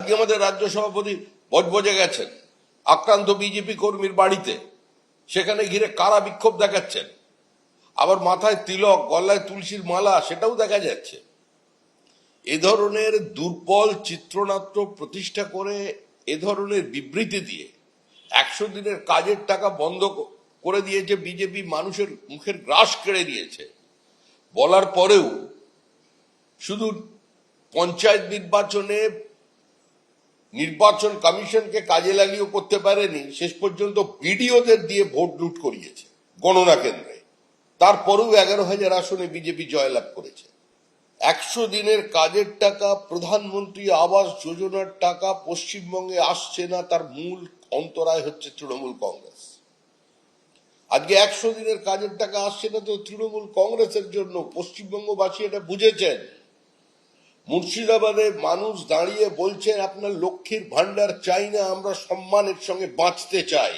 আজকে আমাদের রাজ্য সভাপতি বজবজে গেছেন আক্রান্ত বিজেপি কর্মীর বাড়িতে, সেখানে ঘিরে কারা বিক্ষোভ দেখাচ্ছেন, আবার মাথায় তিলক, গলায় তুলসীর মালা, সেটাও দেখা যাচ্ছে। এ ধরনের দুর্বল চিত্রনাট্য প্রতিষ্ঠা করে, এ ধরনের বিবৃতি দিয়ে 100 দিনের কাজের টাকা বন্ধ করে দিয়েছে বিজেপি, মানুষের মুখের গ্রাস কেড়ে নিয়েছে বলার পরেও শুধু পঞ্চায়েত নির্বাচন কমিশনকে কাজে লাগিয়ে করতে পারেনি, শেষ পর্যন্ত বিডিওদের দিয়ে ভোট লুট করিয়েছে গণনা কেন্দ্রে। তারপরেও 11,000 আসনে বিজেপি জয়লাভ করেছে। 100 দিনের কাজের টাকা, প্রধানমন্ত্রী আবাস যোজনার টাকা পশ্চিমবঙ্গে আসছে না, তার মূল অন্তরায় হচ্ছে তৃণমূল কংগ্রেস। আজকে 100 দিনের কাজের টাকা আসছে না তো তৃণমূল কংগ্রেসের জন্য। পশ্চিমবঙ্গবাসী এটা বুঝেছেন। মুর্শিদাবাদে মানুষ দাঁড়িয়ে বলছেন, আপনার লক্ষ্মীর ভান্ডার চাই না, আমরা সম্মানের সঙ্গে বাঁচতে চাই।